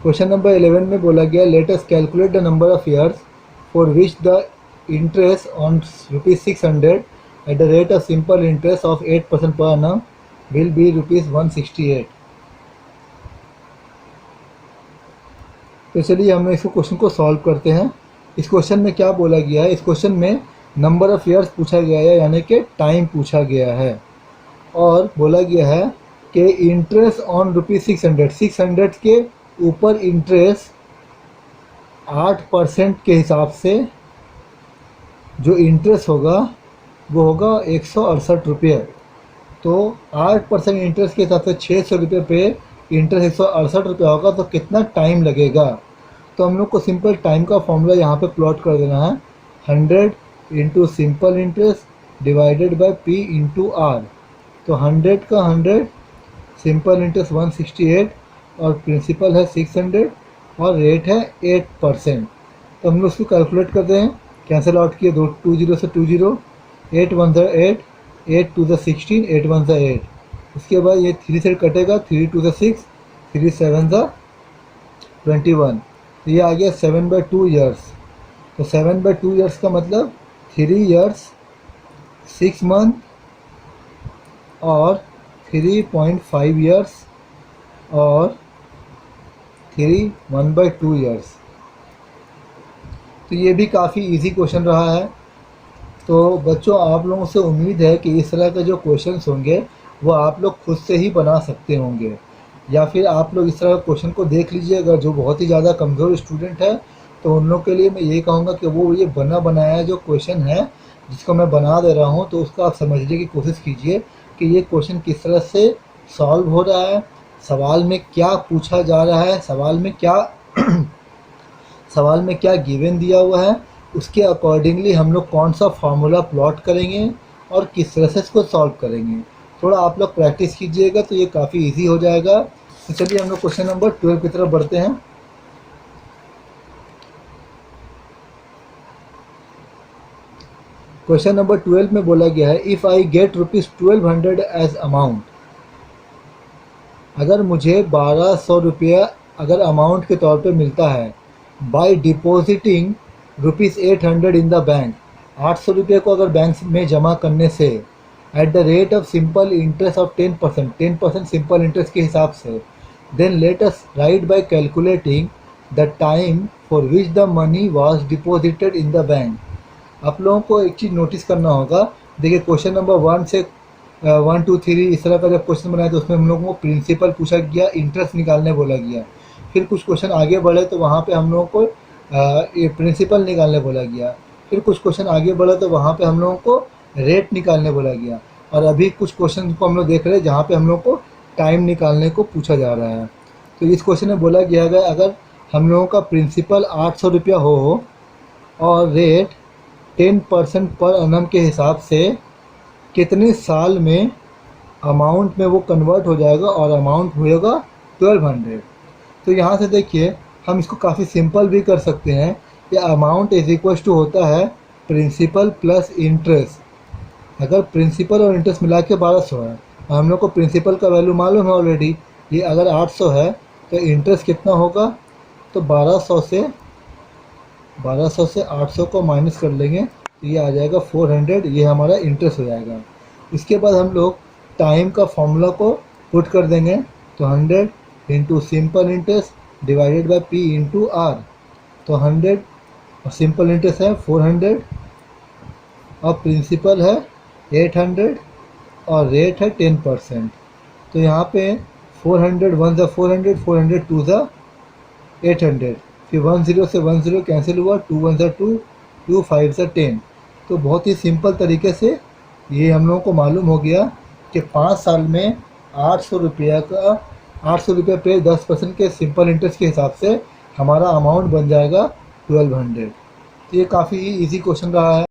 Question number 11 में बोला गया let us calculate the number of years for which the interest on ₹600 eight the rate of simple interest of 8% पर annum will be ₹168। तो चलिए हम इस क्वेश्चन को सॉल्व करते हैं। इस क्वेश्चन में क्या बोला गया है, इस क्वेश्चन में नंबर ऑफ़ ईयर्स पूछा गया है, यानी कि टाइम पूछा गया है, और बोला गया है कि इंटरेस्ट ऑन ₹600 के ऊपर इंटरेस्ट 8% के हिसाब से जो इंटरेस्ट होगा वो होगा ₹168। तो 8% इंटरेस्ट के हिसाब से ₹600 पे इंटरेस्ट ₹168 होगा, तो कितना टाइम लगेगा। तो हम लोग को सिंपल टाइम का फॉर्मूला यहाँ पे प्लॉट कर देना है, 100 into simple interest divided by P into R। तो 100 का 100, सिंपल इंटरेस्ट 168 और प्रिंसिपल है 600 और रेट है 8%। तो हम लोग उसको कैलकुलेट करते हैं, कैंसिल आउट किए 2 0 से 2 0, 8 1 ज़ा 8, 8 2 ज़ा 16, 8 1 ज़ा 8। उसके बाद ये 3 से कटेगा, 3 2 ज़ा 6, 3 7 ज़ा 21। तो ये आ गया 7/2 ईयर्स। तो 7/2 ईयर्स का मतलब 3 ईयर्स 6 मंथ और 3.5 ईयर्स और 3 1/2 ईयर्स। तो ये भी काफ़ी इजी क्वेश्चन रहा है। तो बच्चों, आप लोगों से उम्मीद है कि इस तरह के जो क्वेश्चंस होंगे वो आप लोग खुद से ही बना सकते होंगे, या फिर आप लोग इस तरह के क्वेश्चन को देख लीजिए। अगर जो बहुत ही ज़्यादा कमज़ोर स्टूडेंट है तो उन लोग के लिए मैं ये कहूँगा कि वो ये बना बनाया जो क्वेश्चन है जिसको मैं बना दे रहा हूँ, तो उसका आप समझने की कोशिश कीजिए कि ये क्वेश्चन किस तरह से सॉल्व हो रहा है, सवाल में क्या पूछा जा रहा है, सवाल में क्या गिवन दिया हुआ है, उसके अकॉर्डिंगली हम लोग कौन सा फार्मूला प्लॉट करेंगे और किस तरह से इसको सॉल्व करेंगे। थोड़ा आप लोग प्रैक्टिस कीजिएगा तो ये काफ़ी इजी हो जाएगा। तो चलिए हम लोग क्वेश्चन नंबर 12 की तरफ बढ़ते हैं। क्वेश्चन नंबर 12 में बोला गया है if I get ₹1200 as amount, अगर मुझे 1200 अगर अमाउंट के तौर पे मिलता है, by depositing ₹800 in the bank, ₹800 को अगर बैंक में जमा करने से, at the rate of simple interest of 10% simple interest के हिसाब से, then let us write by calculating the time for which the money was deposited in the bank. आप लोगों को एक चीज़ नोटिस करना होगा। देखिए क्वेश्चन नंबर 1 से 1 2 3 इस तरह का जब क्वेश्चन बनाया तो उसमें हम लोगों को प्रिंसिपल पूछा गया, इंटरेस्ट निकालने बोला गया। फिर कुछ क्वेश्चन आगे बढ़े तो वहाँ पे हम लोगों को ये प्रिंसिपल निकालने बोला गया। फिर कुछ क्वेश्चन आगे बढ़े तो वहाँ पे हम लोगों को रेट निकालने बोला गया। और अभी कुछ क्वेश्चन को हम लोग देख रहे हैं जहाँ पे हम लोग को टाइम निकालने को पूछा जा रहा है। तो इस क्वेश्चन में बोला गया है अगर हम लोगों का प्रिंसिपल ₹800 हो और रेट 10% पर annum के हिसाब से कितने साल में अमाउंट में वो कन्वर्ट हो जाएगा, और अमाउंट होगा 1200। तो यहाँ से देखिए हम इसको काफ़ी सिंपल भी कर सकते हैं कि अमाउंट इज इक्वल टू होता है प्रिंसिपल प्लस इंटरेस्ट। अगर प्रिंसिपल और इंटरेस्ट मिला के 1200 है और हम लोग को प्रिंसिपल का वैल्यू मालूम है ऑलरेडी, ये अगर 800 है तो इंटरेस्ट कितना होगा, तो 1200 से 800 को माइनस कर लेंगे तो ये आ जाएगा 400, ये हमारा इंटरेस्ट हो जाएगा। इसके बाद हम लोग टाइम का फॉर्मूला को पुट कर देंगे, तो 100 into simple interest divided by P into R। तो 100 और सिंपल इंटरेस्ट है 400 और प्रिंसिपल है 800 और रेट है 10%। तो यहाँ पे 400 1 ज़ा 400, 400 2 ज़ा 800, फिर 10 से 10 कैंसिल हुआ, 2 1 ज़ा 2, 2 5 ज़ा 10। तो बहुत ही सिंपल तरीके से ये हम लोगों को मालूम हो गया कि 5 साल में ₹800 पे 10% के सिंपल इंटरेस्ट के हिसाब से हमारा अमाउंट बन जाएगा 1200। तो ये काफ़ी इजी क्वेश्चन रहा है।